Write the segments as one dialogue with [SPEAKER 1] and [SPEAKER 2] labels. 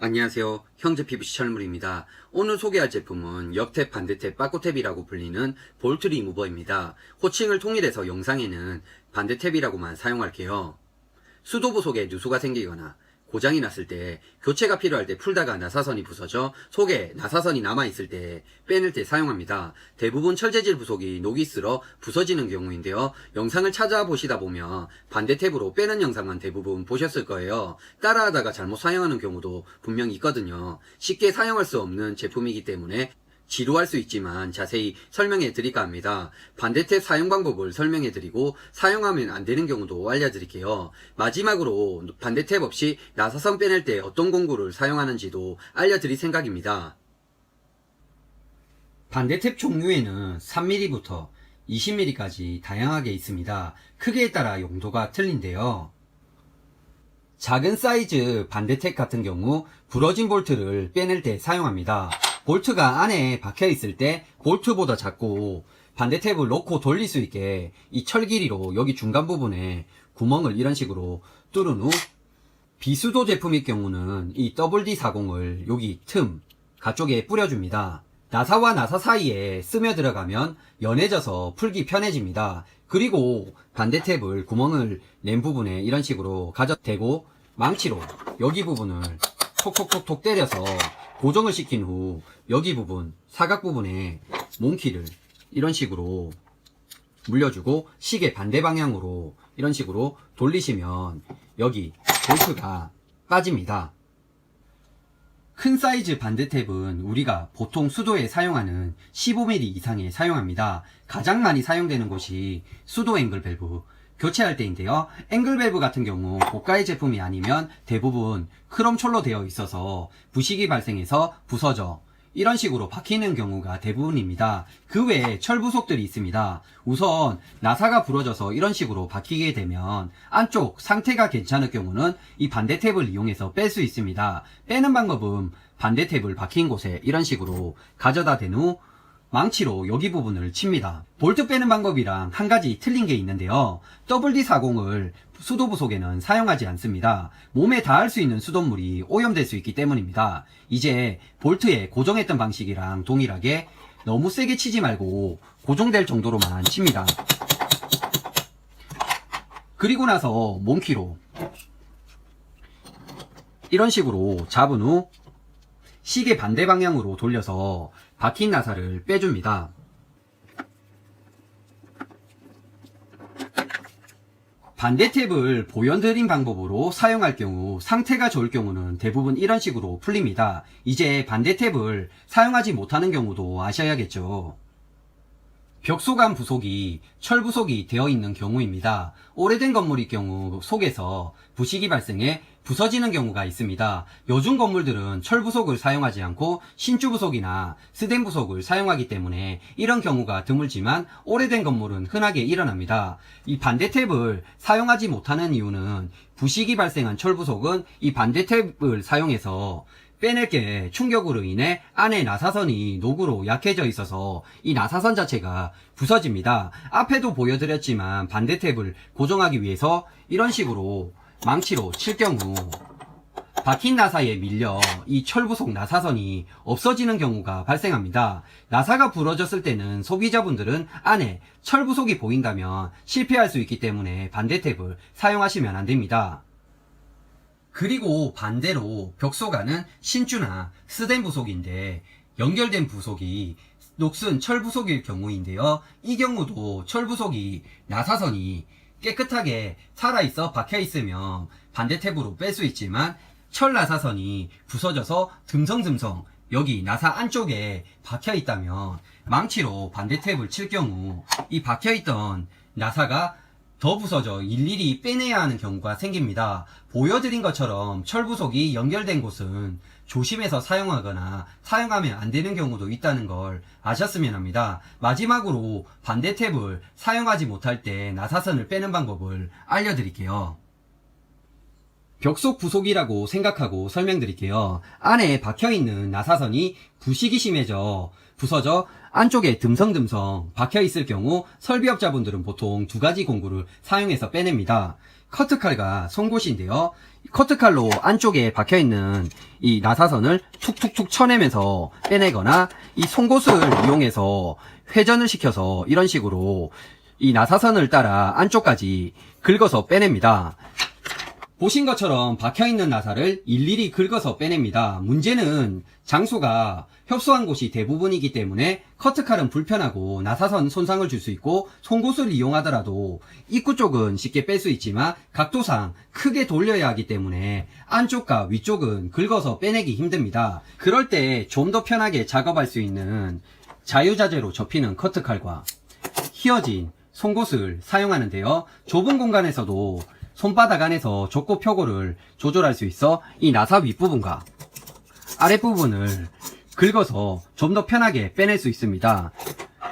[SPEAKER 1] 안녕하세요. 형제PVC 철물입니다. 오늘 소개할 제품은 역탭, 반대탭, 빠꾸탭이라고 불리는 볼트 리무버입니다. 호칭을 통일해서 영상에는 반대탭이라고만 사용할게요. 수도부 속에 누수가 생기거나 고장이 났을 때 교체가 필요할 때 풀다가 나사선이 부서져 속에 나사선이 남아있을 때 빼낼 때 사용합니다. 대부분 철재질 부속이 녹이 쓸어 부서지는 경우인데요. 영상을 찾아보시다 보면 반대탭으로 빼는 영상만 대부분 보셨을 거예요. 따라하다가 잘못 사용하는 경우도 분명히 있거든요. 쉽게 사용할 수 없는 제품이기 때문에 지루할 수 있지만 자세히 설명해 드릴까 합니다. 반대탭 사용 방법을 설명해 드리고 사용하면 안 되는 경우도 알려드릴게요. 마지막으로 반대탭 없이 나사선 빼낼 때 어떤 공구를 사용하는지도 알려드릴 생각입니다. 반대탭 종류에는 3mm부터 20mm까지 다양하게 있습니다. 크기에 따라 용도가 틀린데요. 작은 사이즈 반대탭 같은 경우 부러진 볼트를 빼낼 때 사용합니다. 볼트가 안에 박혀 있을 때 볼트보다 작고 반대탭을 놓고 돌릴 수 있게 이 철 길이로 여기 중간 부분에 구멍을 이런 식으로 뚫은 후 비수도 제품일 경우는 이 WD-40을 여기 틈 가쪽에 뿌려줍니다. 나사와 나사 사이에 스며 들어가면 연해져서 풀기 편해집니다. 그리고 반대탭을 구멍을 낸 부분에 이런 식으로 대고 망치로 여기 부분을 톡톡톡톡 때려서 고정을 시킨 후 여기 부분 사각 부분에 몽키를 이런 식으로 물려주고 시계 반대 방향으로 이런 식으로 돌리시면 여기 볼트가 빠집니다. 큰 사이즈 반대탭은 우리가 보통 수도에 사용하는 15mm 이상에 사용합니다. 가장 많이 사용되는 곳이 수도 앵글 밸브 교체할 때인데요. 앵글 밸브 같은 경우 고가의 제품이 아니면 대부분 크롬철로 되어 있어서 부식이 발생해서 부서져 이런 식으로 박히는 경우가 대부분입니다. 그 외에 철부속들이 있습니다. 우선 나사가 부러져서 이런 식으로 박히게 되면 안쪽 상태가 괜찮을 경우는 이 반대탭을 이용해서 뺄 수 있습니다. 빼는 방법은 반대탭을 박힌 곳에 이런 식으로 가져다 댄 후 망치로 여기 부분을 칩니다. 볼트 빼는 방법이랑 한 가지 틀린 게 있는데요. WD-40을 수도부 속에는 사용하지 않습니다. 몸에 닿을 수 있는 수돗물이 오염될 수 있기 때문입니다. 이제 볼트에 고정했던 방식이랑 동일하게 너무 세게 치지 말고 고정될 정도로만 칩니다. 그리고 나서 몽키로 이런 식으로 잡은 후 시계 반대 방향으로 돌려서 박힌 나사를 빼줍니다. 반대탭을 보연드린 방법으로 사용할 경우 상태가 좋을 경우는 대부분 이런 식으로 풀립니다. 이제 반대탭을 사용하지 못하는 경우도 아셔야겠죠. 벽소감 부속이 철부속이 되어 있는 경우입니다. 오래된 건물일 경우 속에서 부식이 발생해 부서지는 경우가 있습니다. 요즘 건물들은 철부속을 사용하지 않고 신주부속이나 스댄부속을 사용하기 때문에 이런 경우가 드물지만 오래된 건물은 흔하게 일어납니다. 이 반대탭을 사용하지 못하는 이유는 부식이 발생한 철부속은 이 반대탭을 사용해서 빼낼 게 충격으로 인해 안에 나사선이 녹으로 약해져 있어서 이 나사선 자체가 부서집니다. 앞에도 보여드렸지만 반대탭을 고정하기 위해서 이런 식으로 망치로 칠 경우 박힌 나사에 밀려 이 철부속 나사선이 없어지는 경우가 발생합니다. 나사가 부러졌을 때는 소비자분들은 안에 철부속이 보인다면 실패할 수 있기 때문에 반대탭을 사용하시면 안됩니다. 그리고 반대로 벽소가는 신주나 스댄 부속인데 연결된 부속이 녹슨 철 부속일 경우인데요. 이 경우도 철 부속이 나사선이 깨끗하게 살아있어 박혀있으면 반대탭으로 뺄 수 있지만 철 나사선이 부서져서 듬성듬성 여기 나사 안쪽에 박혀있다면 망치로 반대탭을 칠 경우 이 박혀있던 나사가 더 부서져 일일이 빼내야 하는 경우가 생깁니다. 보여드린 것처럼 철부속이 연결된 곳은 조심해서 사용하거나 사용하면 안 되는 경우도 있다는 걸 아셨으면 합니다. 마지막으로 반대탭을 사용하지 못할 때 나사선을 빼는 방법을 알려드릴게요. 벽속 부속이라고 생각하고 설명드릴게요. 안에 박혀있는 나사선이 부식이 심해져 부서져 안쪽에 듬성듬성 박혀있을 경우 설비업자분들은 보통 두 가지 공구를 사용해서 빼냅니다. 커트칼과 송곳인데요. 커트칼로 안쪽에 박혀있는 이 나사선을 툭툭툭 쳐내면서 빼내거나 이 송곳을 이용해서 회전을 시켜서 이런 식으로 이 나사선을 따라 안쪽까지 긁어서 빼냅니다. 보신 것처럼 박혀있는 나사를 일일이 긁어서 빼냅니다. 문제는 장소가 협소한 곳이 대부분이기 때문에 커트칼은 불편하고 나사선 손상을 줄 수 있고 송곳을 이용하더라도 입구 쪽은 쉽게 뺄 수 있지만 각도상 크게 돌려야 하기 때문에 안쪽과 위쪽은 긁어서 빼내기 힘듭니다. 그럴 때 좀 더 편하게 작업할 수 있는 자유자재로 접히는 커트칼과 휘어진 송곳을 사용하는데요. 좁은 공간에서도 손바닥 안에서 좁고 펴고를 조절할 수 있어 이 나사 윗부분과 아랫부분을 긁어서 좀 더 편하게 빼낼 수 있습니다.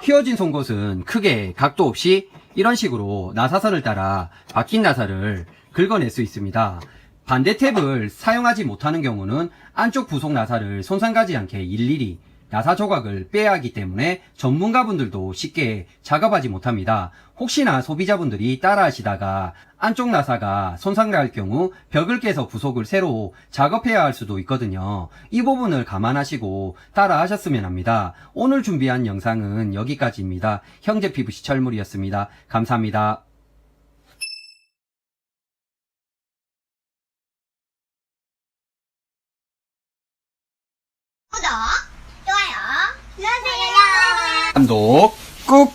[SPEAKER 1] 휘어진 송곳은 크게 각도 없이 이런 식으로 나사선을 따라 박힌 나사를 긁어낼 수 있습니다. 반대 탭을 사용하지 못하는 경우는 안쪽 부속 나사를 손상가지 않게 일일이 나사 조각을 빼야 하기 때문에 전문가분들도 쉽게 작업하지 못합니다. 혹시나 소비자분들이 따라 하시다가 안쪽 나사가 손상갈 경우 벽을 깨서 부속을 새로 작업해야 할 수도 있거든요. 이 부분을 감안하시고 따라 하셨으면 합니다. 오늘 준비한 영상은 여기까지입니다. 형제 PVC 철물이었습니다. 감사합니다.
[SPEAKER 2] 구독, 좋아요 눌러주세요.
[SPEAKER 1] 감독 꾹